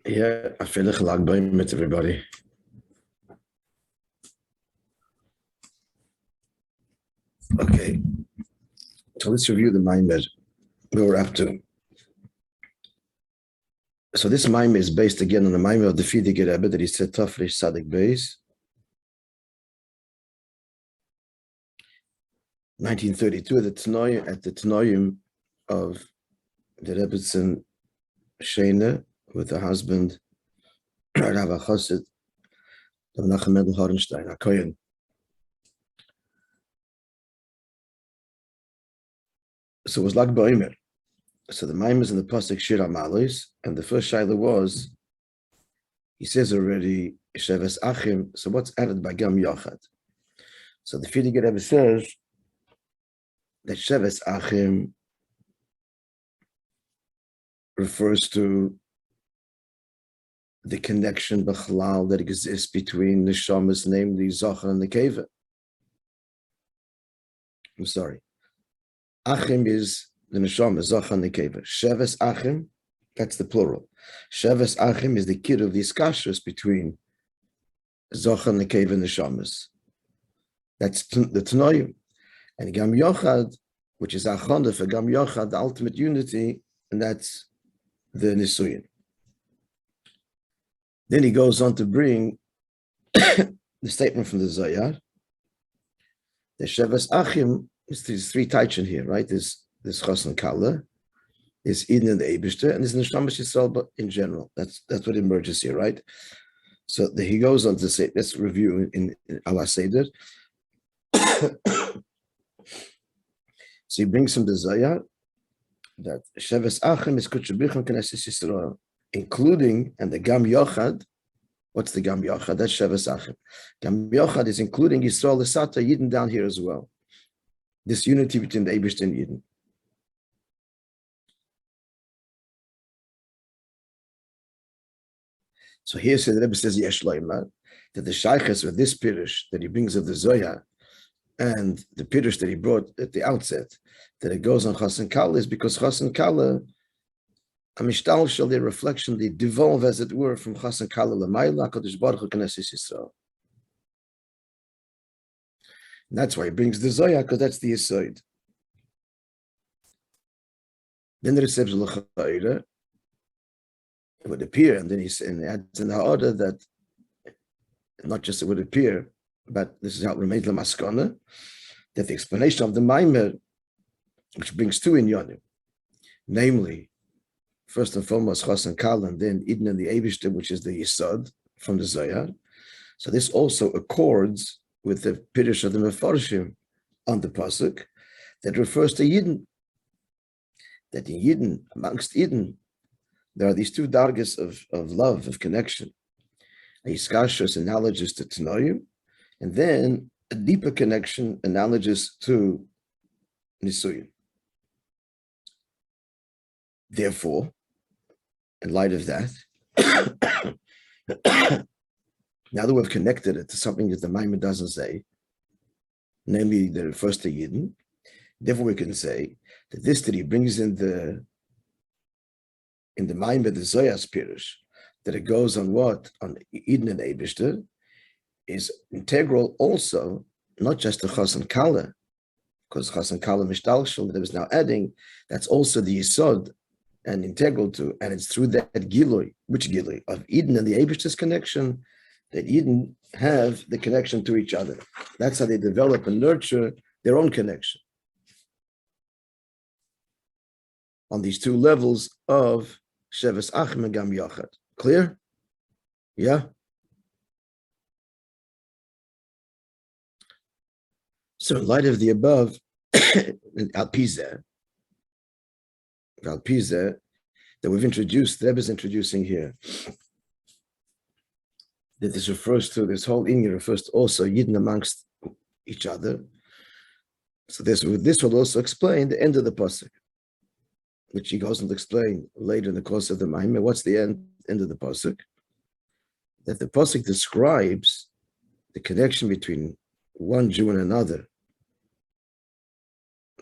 Yeah, I feel like Lag to everybody. Okay, so let's review the Maimed we were up to. So this Maimed is based again on the Maimed of the Fidige Rebbe that he said Tafresh Sadik Beis, 1932 at the Tnoyim of the Rebbetzin Shene with her husband Rav Chassid Menachem Mendel Horenstein, a Kohen. So it was like Boimer. So the Maim is in the pasuk Shir Hamalos, and the first shaila was, he says already Sheves Achim. So what's added by Gam Yochad? So the Fidige Rebbe says that Sheves Achim refers to the connection b'chalal that exists between the shamas, namely Zochar and the Keva. I'm sorry. Achim is the neshama, Zochar and the Keva. Sheves Achim, that's the plural. Sheves Achim is the kid of the iskashus between Zochar and the Keva and the shamas. That's the Tnoyim. And Gam Yochad, which is Achonda for Gam Yochad, the ultimate unity, and that's the Nisuyin. Then he goes on to bring the statement from the Zohar. The Sheves Achim, there's three Taichin here, right? There's Chos and Kala, there's Eden and the Eibishter, and there's Neshama Yisrael, but in general. That's what emerges here, right? So he goes on to say, let's review in Allah Seder. So he brings from the Zohar that Sheves Achim is Kutchabichim Knesset Yisrael, including, and the Gam Yochad. What's the Gam Yochad? That's Sheves Achim. Gam Yochad is including Yisrael L'Sata, Yidden down here as well. This unity between the Eibishter and Yidden. So here the Rebbe says Yesh Loimar, that the Shaykhs with this Pirush that he brings of the Zohar and the Pirush that he brought at the outset, that it goes on Chas and Kala, is because Chas and Kala, a mishtal shall their reflection, they devolve as it were from Chas and Kala L'mayla, HaKadosh Baruch Hu Knesset Yisrael. And that's why he brings the Zohar, because that's the Yesod. Then the Rebbe L'chaira, it would appear, and then he adds in the order that not just it would appear, but this is how it remains the maskana, that the explanation of the Maimer, which brings two in Yonim, namely, first and foremost, Chas and Kal, and then Eden and the Eibishter, which is the Yisod from the Zohar. So this also accords with the Pirush of the Mefarshim on the pasuk that refers to Yidden. That in Yidden, amongst Yidden, there are these two dargas of love, of connection. A Yiskashos analogous to Tnoyim, and then a deeper connection analogous to Nisuyim. Therefore, in light of that, now that we've connected it to something that the Maimon doesn't say, namely that it refers to Yidden, therefore we can say that this that he brings in the Maimon, the Zohar's Pirush, that it goes on what? On Eden and Eibishter, is integral also, not just to Chas and Kala, because Chas and Kala Mishtalshel that was now adding, that's also the Yisod and integral to, and it's through that Gilui, which Gilui? Of Eden and the Eibishter's connection, that Eden have the connection to each other. That's how they develop and nurture their own connection. On these two levels of Sheves Achim and Gam Yochad. Clear? Yeah? So in light of the above, Al-Pizeh, that we've introduced, the Rebbe is introducing here, that this refers to, this whole inyan refers to also Yidden amongst each other. So this will also explain the end of the pasuk, which he goes on to explain later in the course of the Maimon. What's the end of the pasuk? That the pasuk describes the connection between one Jew and another,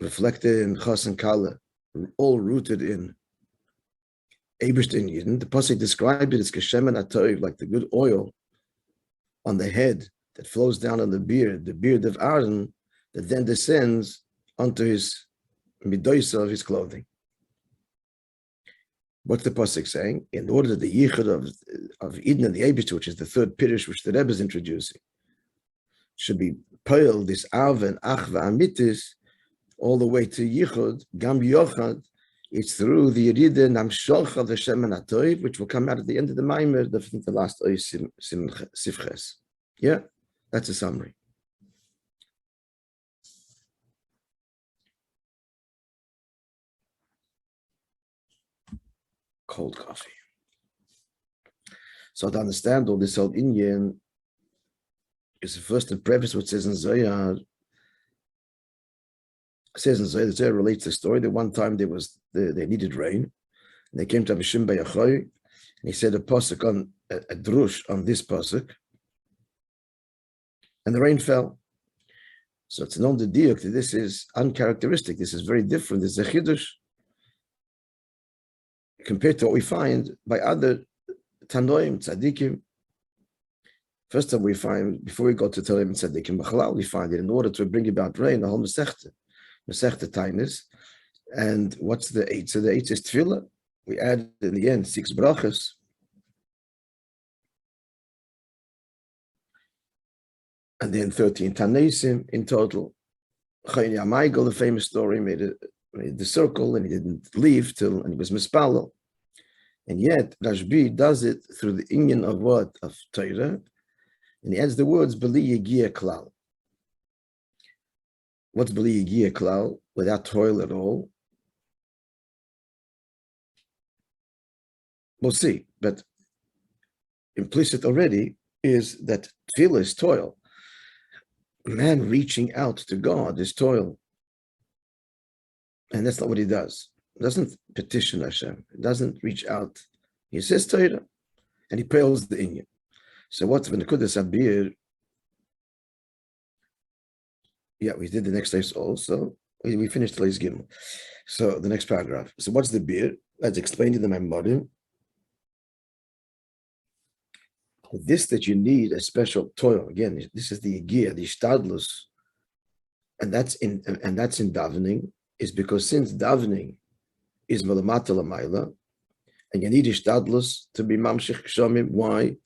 reflected in Chas and Kala, all rooted in Eibishter in Yidden. The pasuk described it as Keshem and Atoiv, like the good oil on the head that flows down on the beard of Aaron, that then descends onto his midoisa of his clothing. What's the pasuk saying? In order that the yichud of Eden and the Eibishter, which is the third pirish which the Rebbe is introducing, should be peil this av and achva amitis all the way to yichud gam yochad. It's through the yerida namshocha the shemen atoiv, which will come out at the end of the maamer, the last sifches. Yeah, that's a summary. Cold coffee. So to understand all this whole inyan, is the first in preface what says in Zohar. It says in Zohar, the Zohar relates the story that one time they needed rain, and they came to Mishim Be'achoy, and he said a pasuk on a drush on this pasuk, and the rain fell. So it's known the diuk that this is uncharacteristic. This is very different. This is a chidush compared to what we find by other tanoim, tzaddikim. First time we find, before we go to tanoim and tzaddikim b'chalal, we find that in order to bring about rain, the whole mesechta tainis. And what's the eight? So the eight is tefillah. We add in the end 6 brachas. And then 13 tanesim in total. Chayin Yamaygel, the famous story, made the circle and he didn't leave and he was mispalel. And yet Rashbi does it through the inyan of what? Of Torah. And he adds the words B'li Yegia Klal. What's B'li Yegia Klal? Without toil at all. We'll see, but implicit already is that tefillah is toil. Man reaching out to God is toil. And that's not what he does. He doesn't petition Hashem. He doesn't reach out. He says Torah, and he prays the inyan. So what's V'nekudas Abir? Yeah, we did the next place also. We finished Leis Gimel. So the next paragraph. So what's the bir? Let's explain to the Maimorim. This that you need a special toil. Again, this is the Yigiyah, the Ishtadlus, and that's in davening, is because since davening is Melamata Lamaila, and you need Ishtadlus to be Mamshich Kshomim. Why?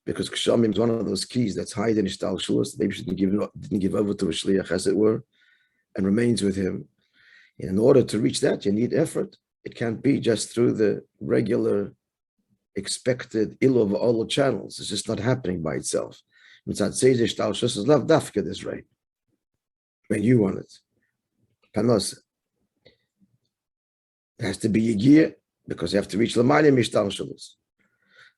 Because Kshomim is one of those keys that's higher than Ishtal Shulas. Maybe didn't give over to a Shliach, as it were, and remains with him. And in order to reach that, you need effort. It can't be just through the regular expected ilo v'olo channels. It's just not happening by itself. Mitzad Seiz Ishtal Shulas is love dafka this right when you want it. Panos. It has to be Yigiyah because you have to reach Lamalim Ishtal Shulas.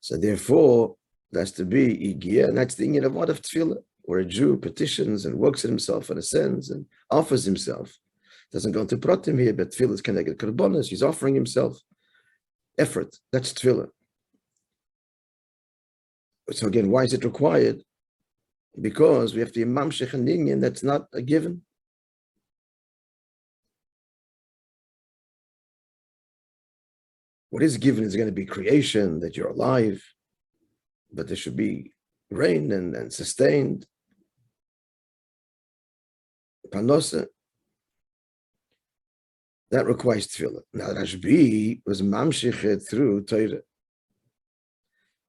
So therefore, there has to be Yigiyah, and that's the inyan of what of tefillah, where a Jew petitions and works at himself and ascends and offers himself. Doesn't go into pratim here, but tefillah is connected to karbonos. He's offering himself. Effort, that's tefillah. So again, why is it required? Because we have to mamshech an inyan that's not a given. What is given is going to be creation, that you're alive, but there should be rain and sustained. Panosa, that requires tefillah. Now, Rashbi was mamshichet through Torah,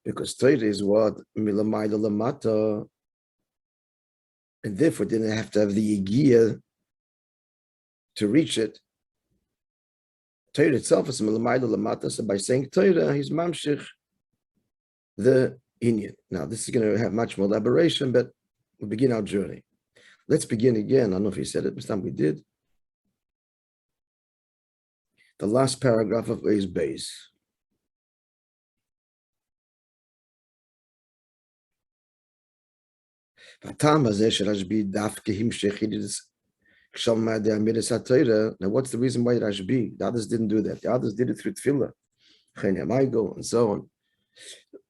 because Torah is what milamayla lamata, and therefore didn't have to have the yigiyah to reach it. Torah itself is milamayla lamata, so by saying Torah, he's mamshich the inyan. Now, this is going to have much more elaboration, but we'll begin our journey. Let's begin again. I don't know if he said it, this time we did. The last paragraph of A's base. Now, what's the reason why Rashbi? The others didn't do that. The others did it through tefillah, and so on.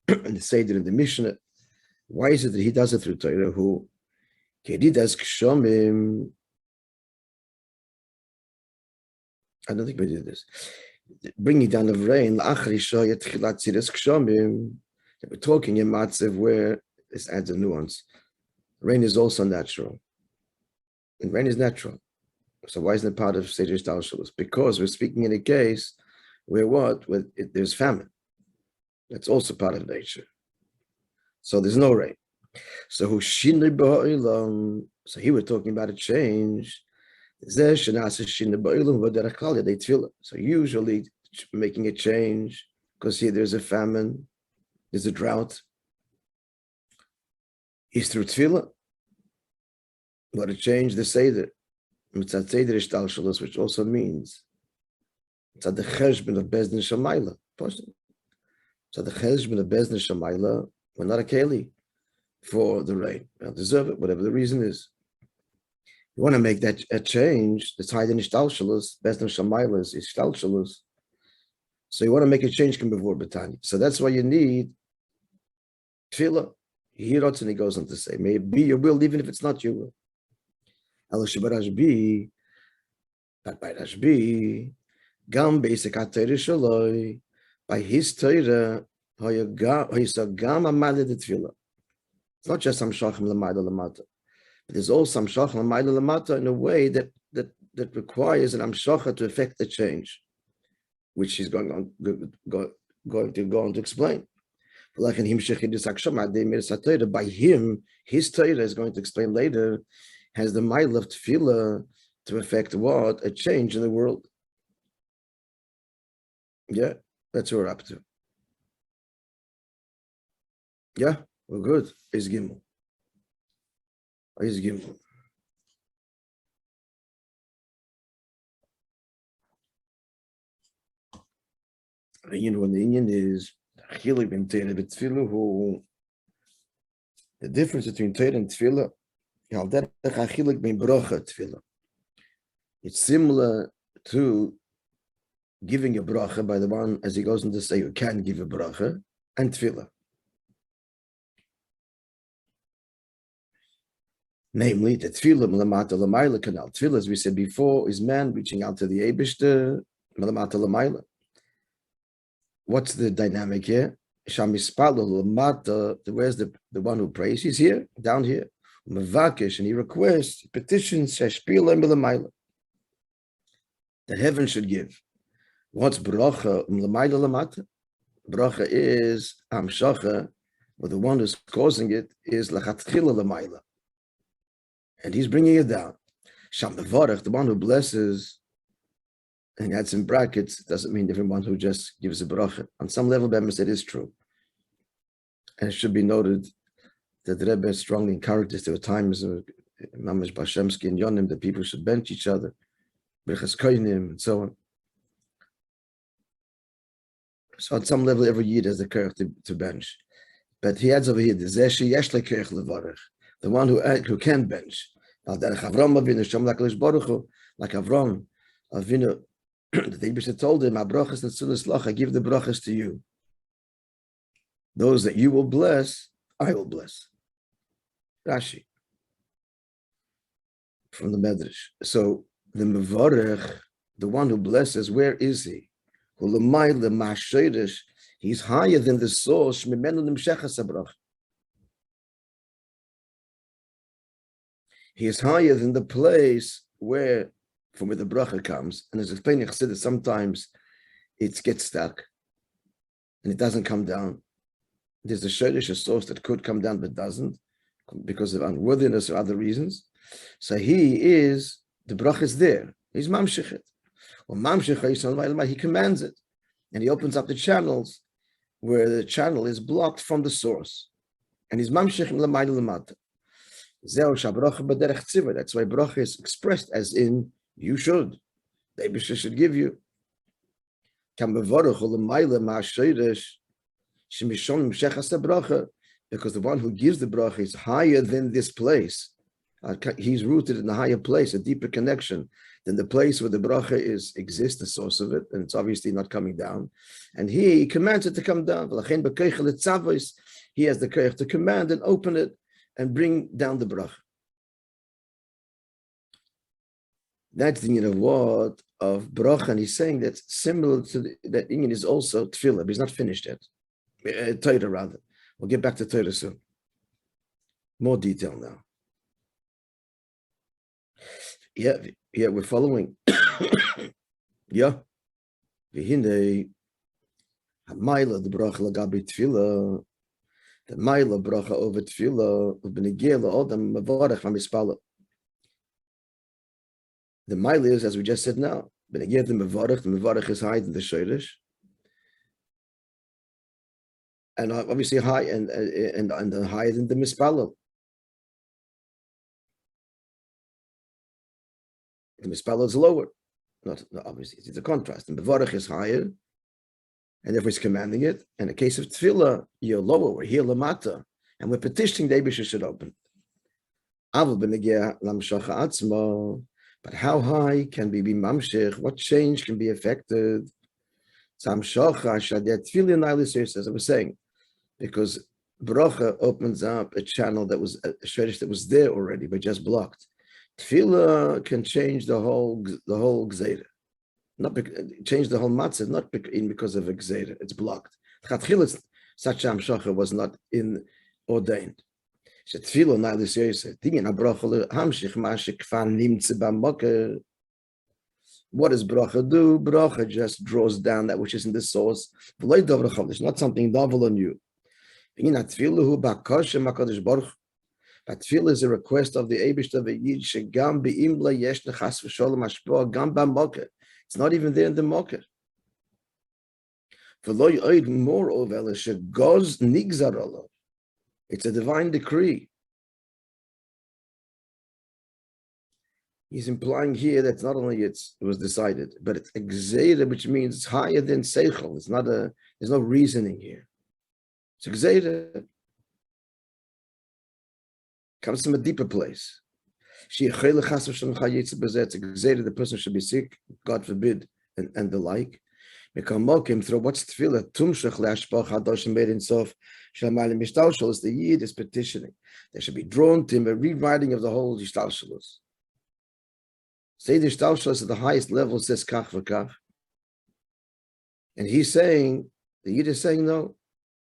And they say that in the Mishnah, why is it that he does it through Torah? Who kedidas kshomim? I don't think we did this. bringing down of rain, we're talking in matzav where this adds a nuance. Rain is also natural. And rain is natural. So why isn't it part of Seder Shtalshalos? Because we're speaking in a case where there's famine. That's also part of nature. So there's no rain. So he was talking about a change. So usually making a change, because here there's a famine, there's a drought, is through tefillah. What a change the Seder. Mitzad Seder Shtalshalos, which also means mitzad the cheshbon of Bezdin Shamayla. So the cheshbon of Bezdin Shamayla, we're not a keli for the rain. We don't deserve it, whatever the reason is. You want to make that a change, that's higher than Shtalshalos, Bezdin Shamayla is Shtalshalos. So you want to make a change, come before Betani. So that's why you need tefillah. He goes on to say, may it be your will, even if it's not your will. But by Rashbi, Gam basic HaTorah Shaloi, by his Torah, it's not just some Shachim L'mayla L'mata, but there's also some Shachim L'mayla L'mata in a way that requires an Amshacha to effect the change, which he's going to go on to explain. By him, his Torah is going to explain later, has the mile of tefillah to effect what? A change in the world. Yeah, that's what we're up to. Yeah, we're good. Is Gimel. Is Gimel. The Indian is the difference between Torah and tefillah. It's similar to giving a bracha by the one, as he goes on to say, you can give a bracha, and tefillah. Namely, the tefillah, melamata l'mayla kanal. Tefillah, as we said before, is man reaching out to the Eibishter, melamata l'mayla. What's the dynamic here? Shamispalo l'mata, where's the one who prays? He's here, down here. Mevakesh, and he requests, petitions, shashpila milamayla, that heaven should give. What's bracha milamayla lamata? Bracha is amshacha, but the one who's causing it is lachatchila lamayla, and he's bringing it down. Sham mevarach, the one who blesses, and that's in brackets, doesn't mean everyone who just gives a bracha. On some level, Bemis, it is true, and it should be noted that the Rebbe strongly encouraged us. There were times of Mamash Bashemski and Yonim that people should bench each other, Berchas Koinim, and so on. So on some level, every year there's a kerch to bench. But he adds over here, the one who can bench. Like Avram Avinu, the Eibishter told him, I give the brachas to you. Those that you will bless, I will bless. Rashi from the Medrash. So the Mevarech, the one who blesses, where is he? He's higher than the source. He is higher than the place from where the bracha comes. And as explained, I said that sometimes it gets stuck and it doesn't come down. There's a shadish, a source that could come down but doesn't, because of unworthiness or other reasons. So the bracha is there. He's mamshichet. He commands it. And he opens up the channels where the channel is blocked from the source. And he's mamshich l'mayla l'mata. That's why bracha is expressed as in, you should. The Eibishter should give you. Because the one who gives the bracha is higher than this place. He's rooted in a higher place, a deeper connection than the place where the bracha exists, the source of it, and it's obviously not coming down. And he commands it to come down. He has the koyach to command and open it and bring down the bracha. That's the union of what? Of bracha, and he's saying that's similar to that union is also tefillah, but he's not finished yet. Torah, rather. We'll get back to Torah soon. More detail now. Yeah, we're following. Yeah. V'hinei ha'mayla the bracha lagabi tefillah, the mayla bracha over tefillah, u'benegeh la'odam mavarech v'mispala. The mayla is, as we just said now, benegeh the mavarech is higher than the shirish, and obviously high and higher than the mispala. The mispala is lower. Not obviously, it's a contrast. The mevarach is higher, and therefore he's commanding it. In the case of tefillah, you're lower, we're here lamata, and we're petitioning the Eibusher should open. But how high can we be mamshech? What change can be affected? As I was saying, because bracha opens up a channel that was a shreddage that was there already, but just blocked. Tefillah can change the whole gzeira, change the whole matzah, not because of a gzeira. It's blocked. Chatchilas such hamshacha was not ordained. Tefillah nailis yoyse. Dingen abracha hamshich mashik fan nimtze b'moker. What does bracha do? Bracha just draws down that which is in the source. V'loy davar chadash, not something novel or new. Tefillah hu b'kashem hakadosh baruch. But tefillah is a request of the Eibishter v'yid shegam be'imla yesh nechas v'sholem hashpoah gam b'moker. It's not even there in the moker. V'loy oid moreover shegoz nigzar olav. It's a divine decree. He's implying here that not only it was decided, but it's gzeira, which means it's higher than seichel. It's not there's no reasoning here. It's gzeira. Comes from a deeper place. It's a gzeira, the person should be sick, God forbid, and the like. Through what's tefillah, the yid is petitioning. They should be drawn to him, a rewriting of the whole ishtalshalos. Say the ishtalshalos at the highest level says kach v'kach. And he's saying, the yid is saying no.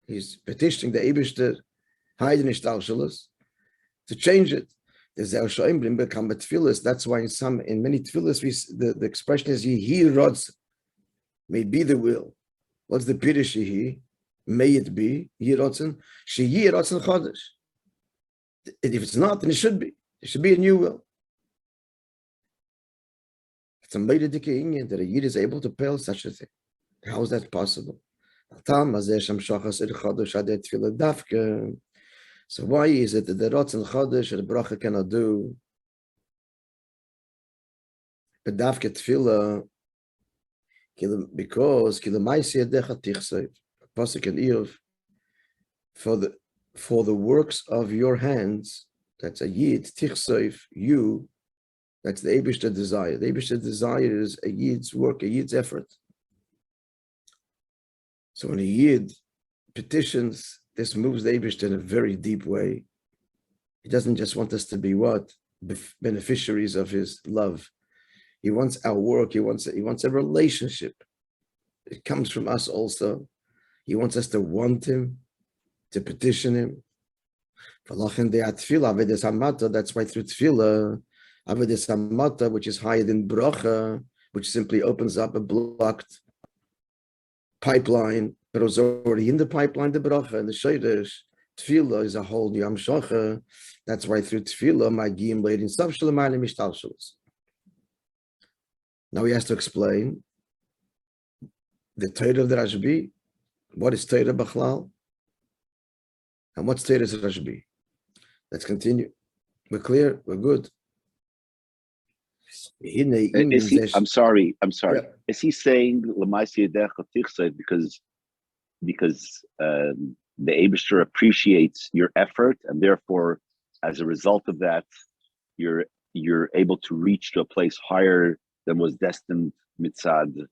He's petitioning the Eibishter, higher than ishtalshalos, to change it. That's why in many tefillahs the expression is Yehi Rodz. May it be the will. What's the Pirish Yehi? May it be Yehi Rotzen. Shehi Rotzen Chodesh. If it's not, then it should be. There should be a new will. It's a Meidike Inyan that a Yid is able to pale such a thing. How is that possible? So why is it that the Rotzen Chodesh and the Bracha cannot do? But Dafke Tefillah, because Pasuk in Eov, for the works of your hands, that's a Yid, Tichseif, you, that's the Eibishter desire. The Eibishter desire is a Yid's work, a Yid's effort. So when a Yid petitions, this moves the Eibishter in a very deep way. He doesn't just want us to be what? Beneficiaries of his love. He wants our work. He wants a relationship. It comes from us also. He wants us to want him, to petition him. That's why through tefillah, avodas hamata, which is higher than bracha, which simply opens up a blocked pipeline, but it was already in the pipeline, the bracha and the sheidesh. Tefillah is a whole new amshacha. That's why through tefillah, magim leidin sav shalamayim mishtalshalos. Now he has to explain the Torah of the Rabbi. What is Torah Bachlal? And what's Torah of Rabbi? Let's continue. We're clear. We're good. I'm sorry. Yeah. Is he saying because the Eibishter appreciates your effort, and therefore, as a result of that, you're able to reach to a place higher than was destined mitzad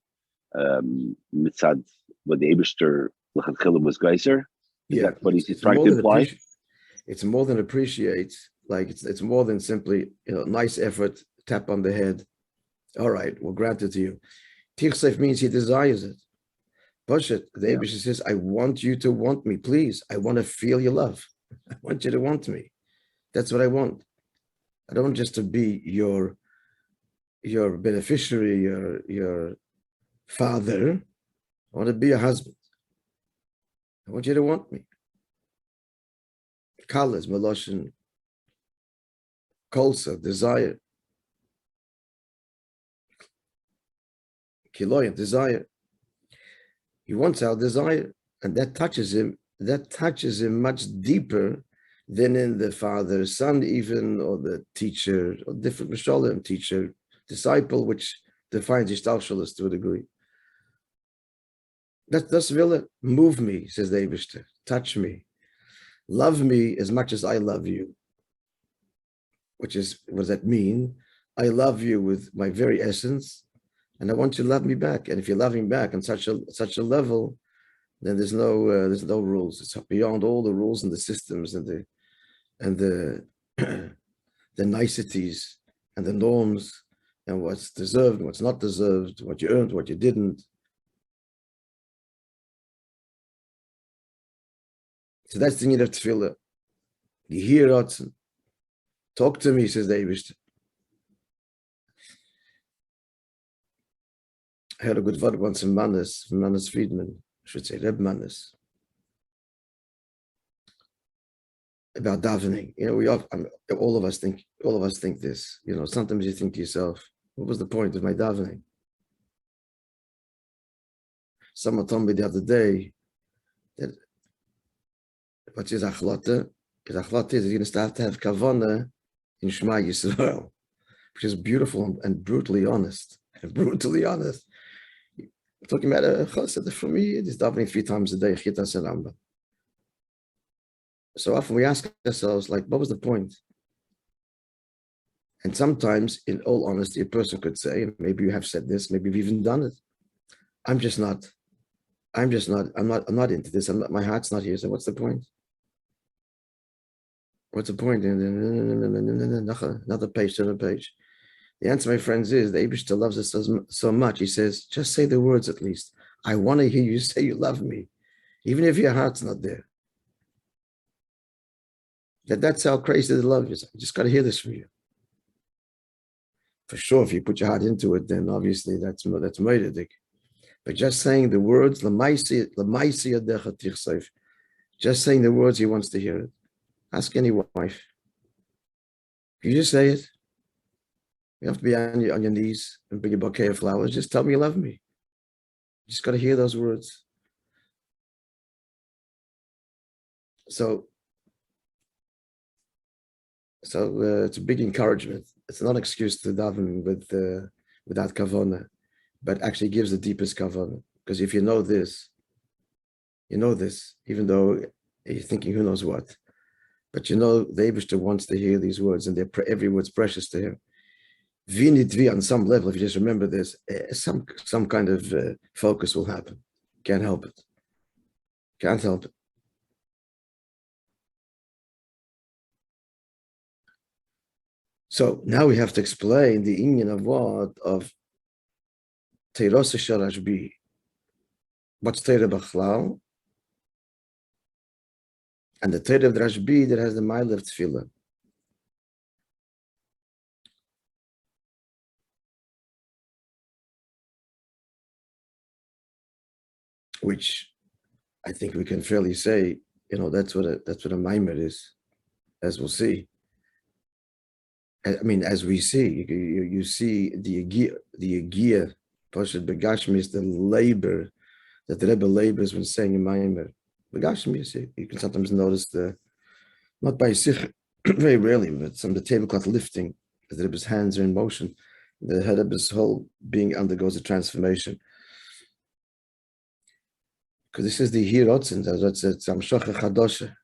what the Eibishter l'chadchila was geiser? Is that what he's trying to imply? It's more than appreciate. Like it's more than simply nice effort, tap on the head. All right, we'll grant it to you. Tichseif means he desires it. Pashat, the Eibishter says, I want you to want me, please. I want to feel your love. I want you to want me. That's what I want. I don't want just to be your beneficiary, your father. I want to be your husband. I want you to want me. Kalas, Meloshin, Kolsa, desire. Kiloyim, desire. He wants our desire, and that touches him. That touches him much deeper than in the father, son, even, or the teacher, or different Mishalim, teacher, disciple, which defines Ishtalshalis to a degree. That's will move me, says the Eibishter. Touch me. Love me as much as I love you. What does that mean? I love you with my very essence, and I want you to love me back. And if you're loving back on such a level, then there's no rules. It's beyond all the rules and the systems and the the niceties and the norms and what's deserved and what's not deserved, what you earned, what you didn't. So that's the need of tefillah. You hear Ratzon. Talk to me, says the Eibishter. I heard a good word once from Manas Friedman, I should say Reb Manas, about davening. You know, all of us think this. You know, sometimes you think to yourself, what was the point of my davening? Someone told me the other day that what is achlata? Because achlata is you're going to start to have kavanah in Shema Yisrael, which is beautiful and brutally honest. I'm talking about a chassid. For me, it is davening 3 times a day. So often we ask ourselves, like, what was the point? And sometimes, in all honesty, a person could say, maybe you have said this, maybe you've even done it. I'm not into this. My heart's not here. So what's the point? What's the point? Another page, another page. The answer, my friends, is the Eibishter loves us so much. He says, just say the words at least. I want to hear you say you love me, even if your heart's not there. That's how crazy the love is. I just got to hear this from you. For sure, if you put your heart into it, then obviously that's moededik. But just saying the words, just saying the words, he wants to hear it. Ask any wife. You just say it. You have to be on your knees and bring a bouquet of flowers. Just tell me you love me. You just got to hear those words. So it's a big encouragement. It's not an excuse to daven without kavanah, but actually gives the deepest kavanah. Because if you know this, even though you're thinking who knows what, but you know the Eibishter wants to hear these words, and every word's precious to him. Vinidvi, on some level, if you just remember this, some kind of focus will happen. Can't help it. Can't help it. So now we have to explain the inyan of what? Of Teiros Rashbi. What's Teira B'chlal? And the Teira of the Rashbi that has the mile of Tefillah. Which I think we can fairly say, that's what a maamer is, as we'll see. I mean, as we see, you see the Yagiyah, Pashat Begashmi is the labor that the Rebbe labors when saying a maamer. Begashmi, you see, you can sometimes notice not by sich, very rarely, but some of the tablecloth lifting, as the Rebbe's hands are in motion, the Rebbe's whole being undergoes a transformation. Because this is the Hirotzen, that's it, Samshocha Chadosha,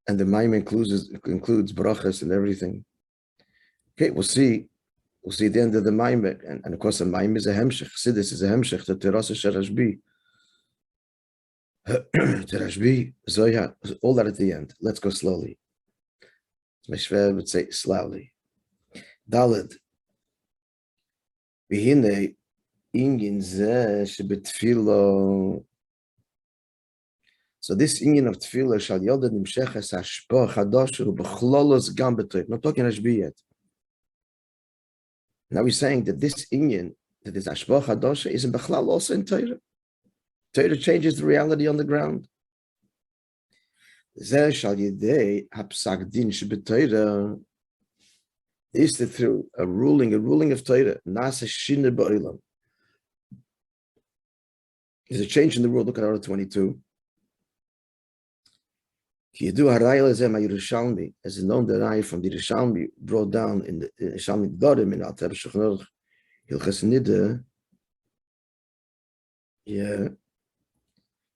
and the maamer includes brachas and everything. Okay, we'll see the end of the maamer, and of course the maamer is a hemshech. Chassidus is a hemshech to Teros Rashbi. Rashbi, Zoya, all that at the end. Let's go slowly. My Shver would say slowly. Daled. והנה, עניין זה שבתפילו, so this union of tefillah shall yodad nimsheches hashpah chadasha ubechlolos gam b'toit. Not talking Hashbi yet. Now we're saying that this union, that is hashpah chadasha, is in bechlal also in Torah. Torah changes the reality on the ground. Zeh shall yedei hapsak din sheb'Torah. This is through a ruling of Torah. Nasa shina ba'olam. There's a change in the world. Look at Arah 22. As is known, the Rai from the Yerushalmi brought down in the Yerushalmi Dorim in Al-Tereshachnoch, Hilchas Nida,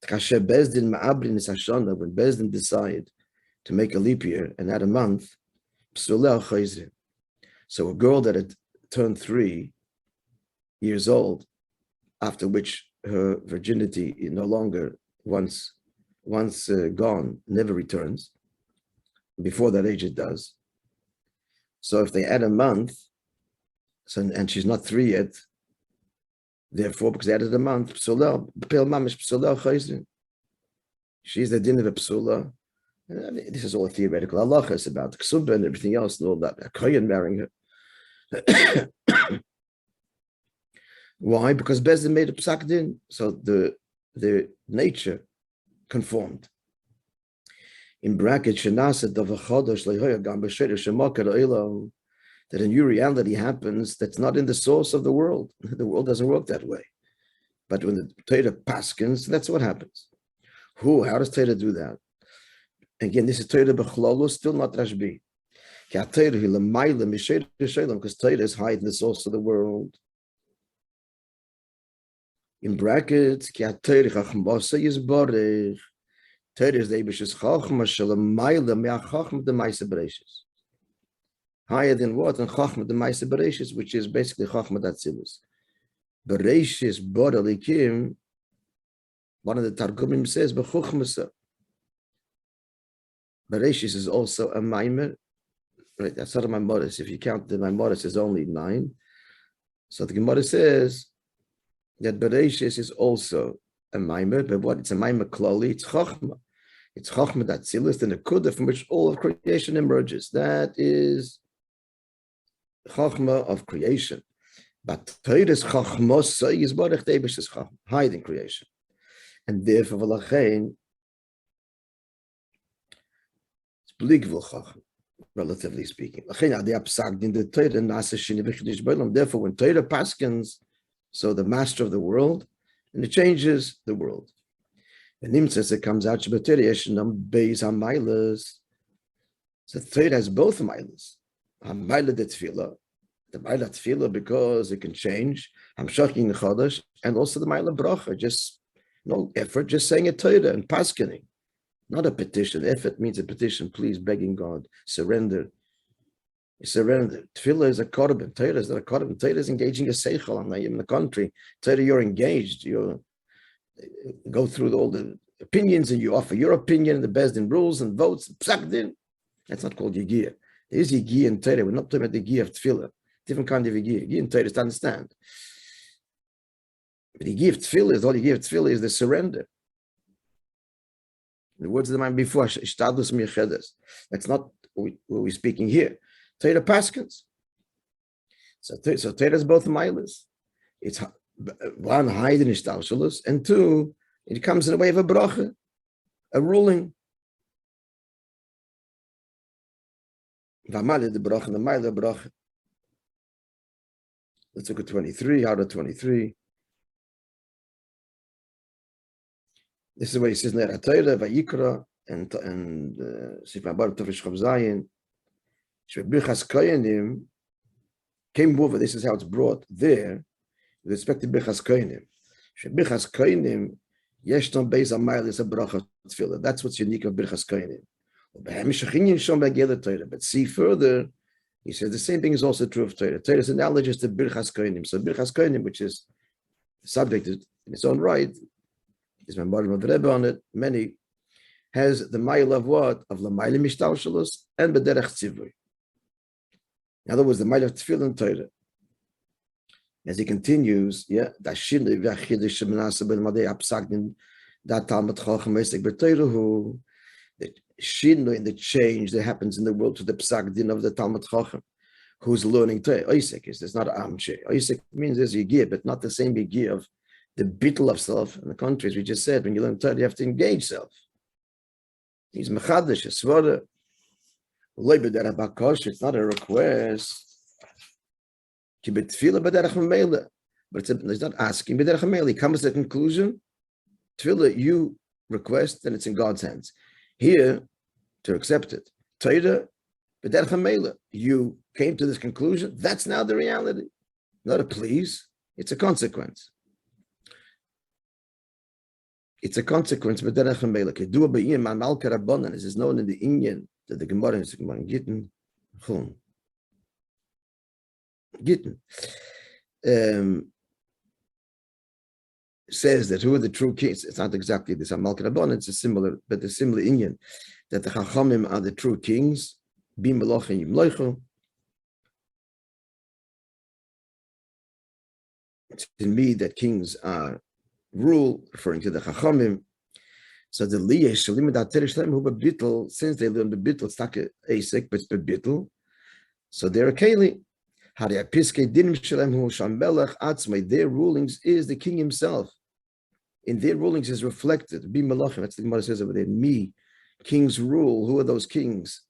Kasher Bezdin Ma'abrin is Hashana, when Bezdin decide to make a leap year and add a month, Psuleh Chayzir. So a girl that had turned 3 years old, after which her virginity is no longer once gone, never returns. Before that age, it does. So if they add a month, and she's not 3 yet, therefore, because they added a month, she's the din of a psula. This is all theoretical. Allah is about ksubah and everything else, and all that. A kohen marrying her. Why? Because Bezdin made a psak din. So the nature conformed. In brackets, that a new reality happens that's not in the source of the world. The world doesn't work that way. But when the Torah paskins, that's what happens. How does Torah do that? Again, this is Torah b'chlolo, still not Rashbi. Because Torah is high in the source of the world. In brackets, Torah is the Eibish's Chachma Shalamayla Me'achachma the Maisa Bereshis. Higher than what? And Chachma the Maisa Bereshis, which is basically Chachma Datzilus. Bereshis Bodalikim, one of the Targumim says, Bechuchmasa. Bereshis is also a Maimer. Right, that's not a Maimoris. If you count the Maimoris, it's only 9. So the Gemara says that Bereshis is also a Maimer, but what? It's a Maimer Klali, it's Chachma. It's Chachma Datzilus, and the Kudah from which all of creation emerges. That is Chachma of creation. But Torah's Chachma is Barech Deibish's Chachma, hiding creation. And therefore, V'lachein, it's Bligvul Chachma, relatively speaking. Therefore, when Torah paskins, so the master of the world, and it changes the world. And Nim says it comes out, so Torah has both Hamalos. Hamalah de Tefillah, the Maila Tefillah, because it can change, Hamshaching Chodesh, and also the Maila Bracha, just no effort, just saying a Torah and paskening, not a petition. Effort means a petition, please, begging God, surrender. Surrender. Tefillah is a korban. Torah is not a korban. Torah is engaging a seichel. I'm not even in the country. Torah, you're engaged. You go through all the opinions and you offer your opinion and the Bezdin rules and votes. Psak din. That's not called yigiyah. There is yigiyah in Torah. We're not talking about the yigiyah of tefillah. Different kind of yigiyah. Yigiyah in Torah is to understand. But yigiyah of tefillah is all yigiyah of tefillah is the surrender. The words of the mind before, ishtadlus miyachedes. That's not what we're speaking here. Torah paskins. So Torah is both milas. It's one, hide in ishtalshalus, and 2, it comes in the way of a bracha, a ruling. V'amali the bracha, and the mila bracha. Let's look at 23, out of 23. This is what he says in the Torah, Vayikra, and Sifra Bar Tofish Chav Zayin. Birchas Koyanim came over. This is how it's brought there with respect to Birchas Koyanim. Birchas Koyanim, Yeshton Beis Amayl is a bracha tefillah. That's what's unique of Birchas Koyanim. But see further, he says the same thing is also true of Torah. Torah is analogous to Birchas Koyanim. So Birchas Koyanim, which is the subject in its own right, is my Marim of the Rebbe on it. Many has the mile of what? Of Lamayla Mishtalshalus and B'derech Tzivui. In other words, the mile of Tefillah and Torah. As he continues, that Talmud Chacham the shinui and the change that happens in the world to the psak din of the Talmud Chacham, who's learning Torah. Oisek is not an amche. Oisek means there's yigir, but not the same yigir of the bittul of self. In the contrary, as we just said, when you learn Torah, you have to engage self. He's mechadish, a svara. It's not a request. But it's not asking. He comes to the conclusion. Tefillah, you request, and it's in God's hands. Here, to accept it. Torah, you came to this conclusion. That's now the reality. Not a please. It's a consequence. It's a consequence. This is known in the Indian that the Gemara is says that who are the true kings? It's not exactly this. It's a similar, but a similar Indian that the Chachamim are the true kings. To me, that kings are rule, referring to the Chachamim. So the Liyeh Shalim who bebittel, since they learn bebittel, it's not a asik, but it's bebittel. So they're a keli. Their rulings is the king himself. In their rulings is reflected. Be malachim. That's the Gemara says over there. Me, kings rule. Who are those kings?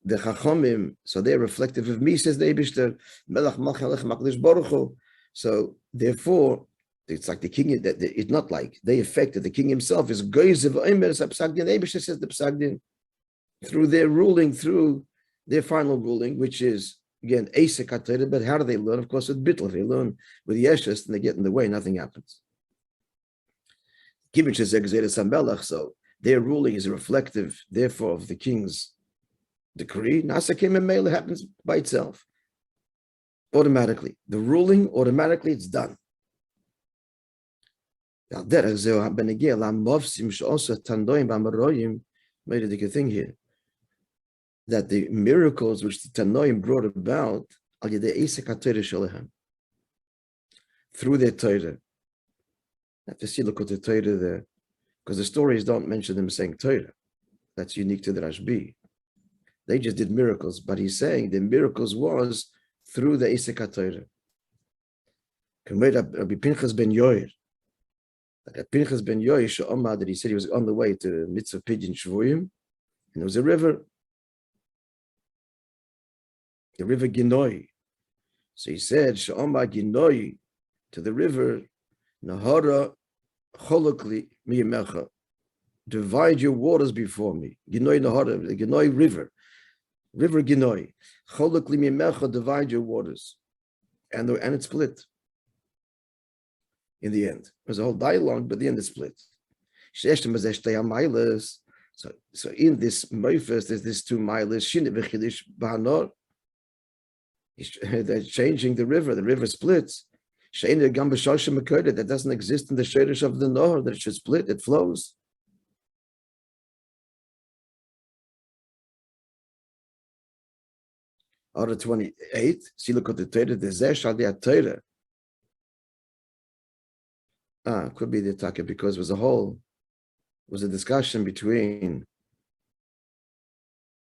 The Chachamim. So they're reflective of me, says the Eibishter. Melach Malchalech Makdish Baruch Hu. So therefore, it's like the king. It's not like they affected the king himself. Is Goizev Omer Sapsagdin. Eibishter says the Psagdin through their ruling, through their final ruling, which is again Asik HaTorah. But how do they learn? Of course, with bittul. They learn with yeshus, and they get in the way. Nothing happens. So their ruling is reflective, therefore, of the king's decree. Nasakim and Mele happens by itself. Automatically. The ruling, automatically, it's done. Made a good thing here. That the miracles which the Tanoim brought about through their Torah. Have to see, look at the Torah there, because the stories don't mention them saying Torah. That's unique to the Rashbi. They just did miracles, but he's saying the miracles was through the Isek HaTorah. Rabbi Pinchas ben Yoir, that Pinchas ben Yoir Sha'omah, that he said he was on the way to the midst of Pidyon Shvuyim, and there was a river, the river Ginoi. So he said Sha'omah Ginoi to the river. Nahara cholokli miyamecha, divide your waters before me. Ginoi Nahara, the Ginoi river Ginoi, cholokli miyamecha, divide your waters, and it split. In the end, it was a whole dialogue, but the end it split. So in this Moifes, there's this two miles. They're changing the river splits. That doesn't exist in the shadish of the Nor, that it should split, it flows. Order 28, see, look at the Torah, the Zesh al Torah. Could be the Taka, because it was a discussion between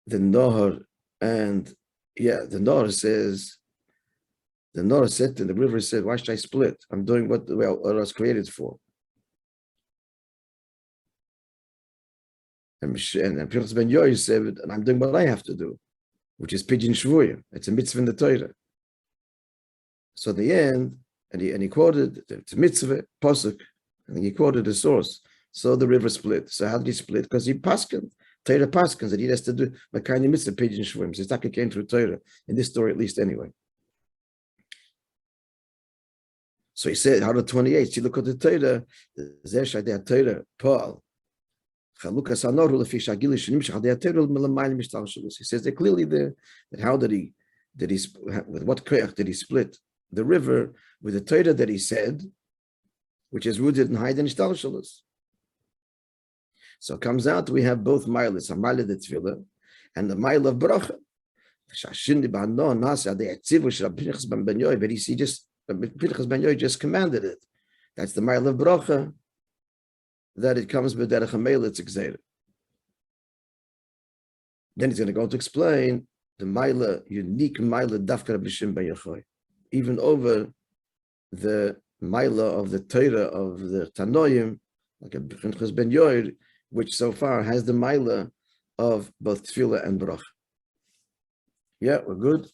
the Nor and, the Nor said to the river, said, why should I split? I'm doing what I was created for. And Pinchas ben Yoy said, and I'm doing what I have to do, which is Pidyon Shvuyim. It's a mitzvah in the Torah. So in the end, and he quoted, it's a mitzvah, posuk, and he quoted the source. So the river split. So how did he split? Because he paskened, Torah paskens, that he has to do a kind of mitzvah, Pidyon Shvuyim. So it's like it came through Torah, in this story at least anyway. So he said, how to 28, see, look at the Torah, Zeshadei Torah, Paul. He says that clearly there, that how did he, with what koyach did he split the river with the Torah that he said, which is rooted in Hayd and Ishtalshalos. So it comes out we have both milas, a mile of the tefillah and the mile of bracha. But he just Pinchas ben Yoy just commanded it. That's the mile of bracha, that it comes with derech hamelitz gzeira. Then he's going to go to explain the mile, unique mile dafka Rabbi Shimon ben Yochai, even over the mile of the Torah of the Tanoim, like a Pinchas ben Yoy, which so far has the mile of both tefillah and bracha. Yeah, we're good.